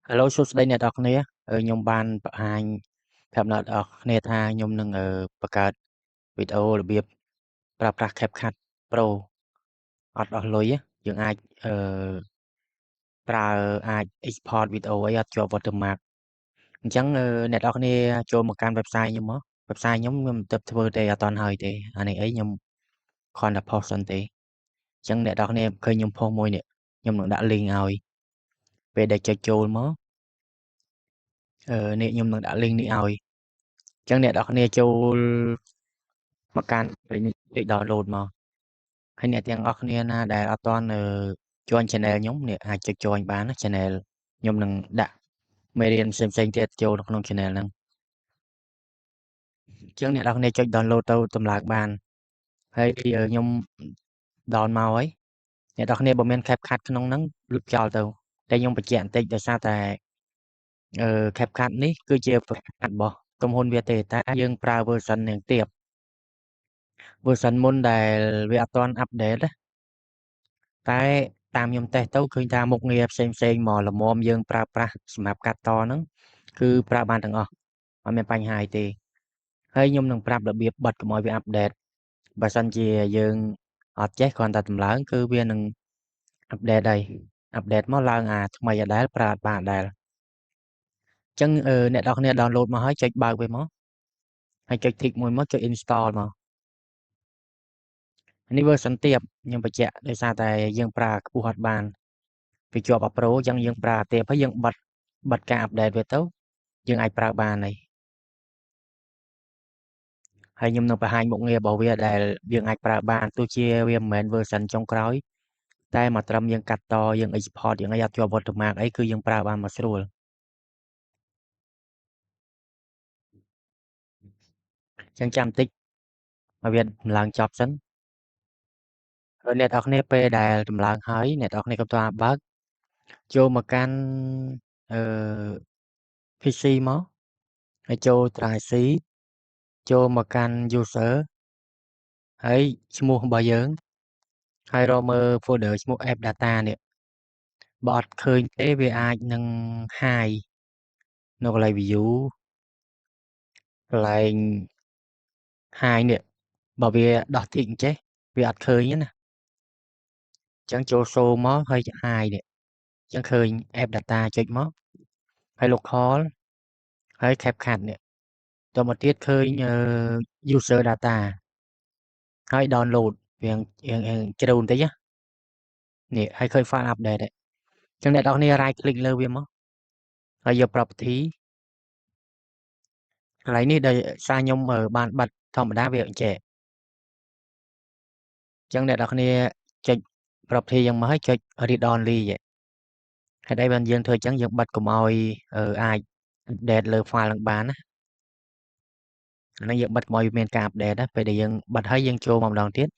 Hello សួស្តីអ្នកនរគ្នាខ្ញុំបានបង្ហាញប្រាប់អ្នកនរគ្នាថាខ្ញុំនឹងបង្កើតវីដេអូរបៀបប្រើប្រាស់ CapCut Pro អត់អស់លុយយើងអាចអឺប្រើអាច export វីដេអូអីអត់ជាប់ watermark អញ្ចឹងអ្នកនរគ្នាចូលមកកាន់ website ខ្ញុំមក website ខ្ញុំទៅធ្វើទេអត់ទាន់ហើយទេអានេះអីខ្ញុំគ្រាន់តែ post សិនទេអញ្ចឹងអ្នកនរគ្នាឃើញខ្ញុំ post មួយនេះខ្ញុំនឹងដាក់ link ឲ្យពេលដែលចុចចូលមកនេះខ្ញុំនឹងដាក់ link នេះឲ្យ អញ្ចឹងអ្នកនរគ្នាចូលមកកាន់ពេញចុច download មកហើយអ្នកទាំងអស់គ្នាណាដែលអត់ទាន់join channel ខ្ញុំនេះអាចចុច join បានណា channel ខ្ញុំនឹងដាក់មេរៀនផ្សេងៗទៀតចូលនៅក្នុង channel ហ្នឹងអញ្ចឹងអ្នកនរគ្នាចុច download ទៅតម្លើងបានហើយខ្ញុំ down មកហើយអ្នកនរគ្នាបើមាន CapCut ក្នុងហ្នឹងលុបចោលទៅតែខ្ញុំបញ្ជាក់បន្តិចដោយសារតែCapCut នេះគឺជា CapCut របស់ក្រុមហ៊ុនវាទេតែយើងប្រើ version នឹងទាប version មុនដែលវាអត់ទាន់ update ណាតែតាមខ្ញុំតេស្តទៅឃើញថាមុខងារផ្សេងៗមកល្មមយើងប្រើប្រាស់សម្រាប់កាត់តហ្នឹងគឺប្រើបានទាំងអស់អត់មានបញ្ហាអីទេហើយខ្ញុំនឹងប្រាប់របៀបបិទកុំឲ្យវា update បើសិនជាយើងអត់ចេះគ្រាន់តែតម្លើងគឺវានឹង update ហើយ update មកឡើងអាថ្មីដដែលប្រើអត់បានដដែលអញ្ចឹងអ្នកនរគ្នា download មកហើយចុចបើកវាមកហើយចុច tick មួយមកចុច install មកនេះ version ទាបខ្ញុំបញ្ជាក់ដោយសារតែយើងប្រើខ្ពស់អត់បានវាជាប់ Pro អញ្ចឹងយើងប្រើទាបហើយយើងបិទការ update វាទៅយើងអាចប្រើបានហើយខ្ញុំនឹងបង្ហាញមុខងាររបស់វាដែលយើងអាចប្រើបានទោះជាវាមិនមែន version ចុងក្រោយតែមកត្រឹមយើងកាត់តយើង export យើងអីអត់ជាប់ watermark អីគឺយើងប្រើបានមកស្រួលអញ្ចឹងចាំបន្តិចឲ្យវាដំឡើងចប់សិនហើយអ្នកនរគ្នាពេលដែលដំឡើងហើយអ្នកនរគ្នាក៏តើបើកចូលមកកាន់អឺ PC មកហើយចូល Try C ចូលមកកាន់ user ហើយឈ្មោះរបស់យើងហើយរកមើល folder ឈ្មោះ app data នេះបើអត់ឃើញទេវាអាចនឹង hide នៅកន្លែង view កន្លែង hide នេះបើវាដោះ tick អញ្ចេះវាអត់ឃើញទេណាអញ្ចឹងចូល show មកហើយ hide នេះអញ្ចឹងឃើញ app data ចុចមកហើយ local ហើយ CapCut នេះតមកទៀតឃើញuser data ហើយ download វាជ្រៅបន្តិចណានេះហើយឃើញ file update ហើយអញ្ចឹងអ្នកនរគ្នា right click លើវាមកហើយយក property កន្លែងនេះដោយសារខ្ញុំបានបិទធម្មតាវាអញ្ចេះអញ្ចឹងអ្នកនរគ្នាចុច property យ៉ាងមកហើយចុច read only ហេតុអីបានយើងធ្វើអញ្ចឹងយើងបិទកុំឲ្យអាច update លើ file នឹងបានណាអានេះយើងបិទកុំឲ្យមានការ update ណាពេលដែលយើងបិទហើយយើងចូលមកម្ដងទៀត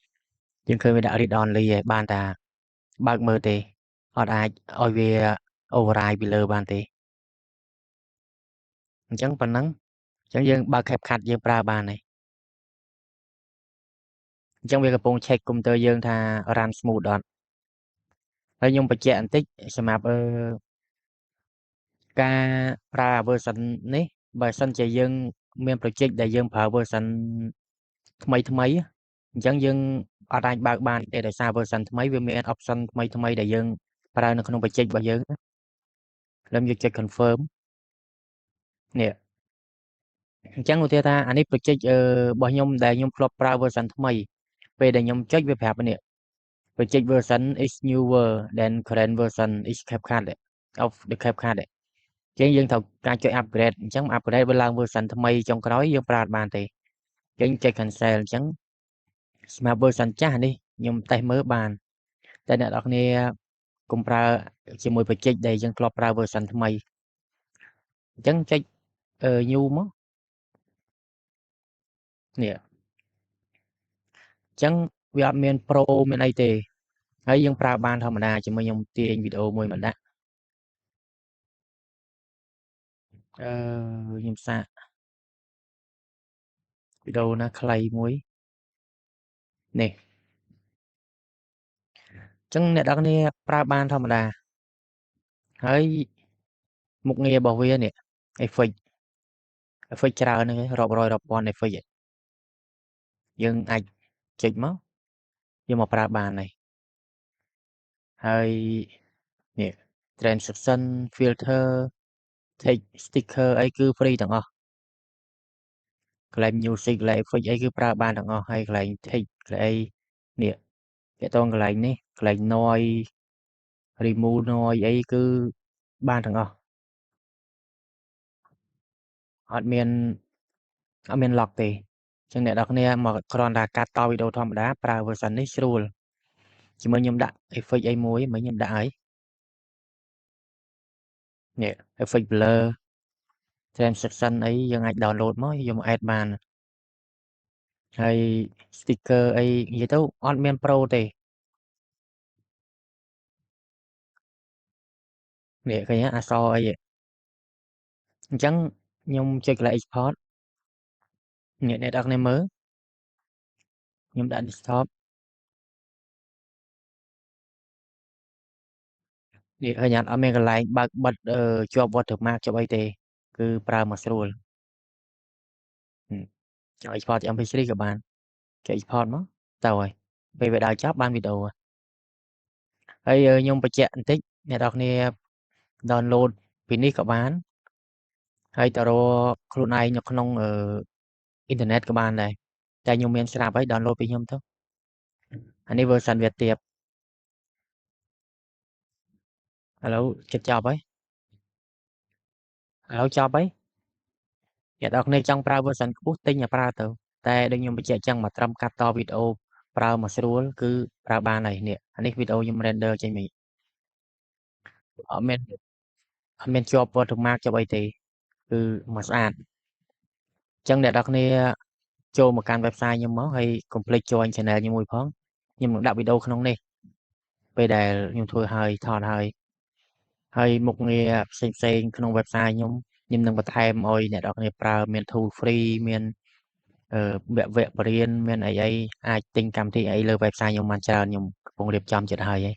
យើងឃើញវាដាក់ read only ឯងបានតែបើកមើលទេអត់អាចឲ្យវា override ពីលើបានទេអញ្ចឹងប៉ុណ្ណឹងអញ្ចឹងយើងបើក CapCut យើងប្រើបានហើយអញ្ចឹងវាកំពុង check កុំព្យូទ័រយើងថា run smooth អត់ហើយខ្ញុំបញ្ជាក់បន្តិចសម្រាប់ការប្រើ version នេះបើសិនជាយើងមាន project ដែលយើងប្រើ version ថ្មីអញ្ចឹងយើងអត់អាចបើកបានទេដោយសារ version ថ្មីវាមាន option ថ្មីដែលយើងប្រើនៅក្នុង project របស់យើងណាខ្ញុំយកចុច confirm នេះអញ្ចឹងឧទាហរណ៍ថាអានេះ project របស់ខ្ញុំដែលខ្ញុំធ្លាប់ប្រើ version ថ្មីពេលដែលខ្ញុំចុចវាប្រាប់នេះ project version is newer than current version is CapCut of the CapCut ចឹងយើងត្រូវការចុច upgrade អញ្ចឹង upgrade វាឡើង version ថ្មីចុងក្រោយយើងប្រើអត់បានទេចឹងចុច cancel អញ្ចឹងសម្រាប់ version ចាស់នេះខ្ញុំតេស្តមើលបានតែអ្នកនរគ្នាកុំប្រើជាមួយ project ដែលយើងធ្លាប់ប្រើ version ថ្មីអញ្ចឹងចុចnew មកនេះអញ្ចឹងវាអត់មាន pro មានអីទេហើយយើងប្រើបានធម្មតាជាមួយខ្ញុំទាញវីដេអូមួយមកដាក់ខ្ញុំសាកវីដេអូណាខ្លីមួយនេះអញ្ចឹងអ្នកនរគ្នាប្រើបានធម្មតាហើយ មុខងាររបស់វានេះ effect ច្រើនហ្នឹងឯងរាប់រយរាប់ពាន់ effect ឯងយើងអាចចុចមកយកមកប្រើបានហើយហើយនេះ transition filter text sticker អីគឺ free ទាំងអស់កន្លែង music កន្លែង effect អីគឺប្រើបានទាំងអស់ហើយកន្លែង text កន្លែងអីនេះទាក់ទងកន្លែងនេះកន្លែង noise remove noise អីគឺបានទាំងអស់អត់មាន lock ទេអញ្ចឹងអ្នកនរគ្នាមកគ្រាន់តែកាត់តវីដេអូធម្មតាប្រើ version នេះស្រួលជាមួយខ្ញុំដាក់ effect អីមួយមិញខ្ញុំដាក់ហើយនេះ effect blur transition អីយើងអាច download មកយកមក add បានហើយ sticker អីនិយាយទៅអត់មាន pro ទេនេះឃើញអក្សរអីអញ្ចឹងខ្ញុំចុចកន្លែង export អ្នកនរគ្នាមើលខ្ញុំដាក់ desktop នេះឃើញអត់មានកន្លែងបើកបិទជាប់ watermark ជាប់អីទេគឺប្រើមកស្រួលចង់ export ជា MP3 ក៏បានចុច export មកទៅហើយពេលវាដល់ចប់បានវីដេអូហើយខ្ញុំបញ្ជាក់បន្តិចអ្នកនរគ្នា download ពីនេះក៏បានហើយទៅរកខ្លួនឯងនៅក្នុងអ៊ីនធឺណិតក៏បានដែរតែខ្ញុំមានស្រាប់ហើយ download ពីខ្ញុំទៅអានេះ version វាទាបឥឡូវចិត្តចប់ហើយឥឡូវចប់ហើយអ្នកនរគ្នាចង់ប្រើ version ខ្ពស់ទិញឲ្យប្រើទៅតែដូចខ្ញុំបញ្ជាក់ចឹងមកត្រឹមកាត់តវីដេអូប្រើមកស្រួលគឺប្រើបានហើយនេះអានេះវីដេអូខ្ញុំ render ចេញមកអត់មានជាប់ watermark ជាប់អីទេគឺមកស្អាតអញ្ចឹងអ្នកនរគ្នាចូលមកកាន់ website ខ្ញុំមកហើយកុំភ្លេច join channel ខ្ញុំមួយផងខ្ញុំនឹងដាក់វីដេអូក្នុងនេះពេលដែលខ្ញុំធ្វើហើយថតហើយមុខងារផ្សេងៗក្នុង website ខ្ញុំនឹងបន្ថែមឲ្យអ្នកនរគ្នាប្រើមាន tool free មានវគ្គបរិញ្ញាមានអីអាចទិញកម្មវិធីអីលើ website ខ្ញុំបានច្រើនខ្ញុំកំពុងរៀបចំចិត្តហើយ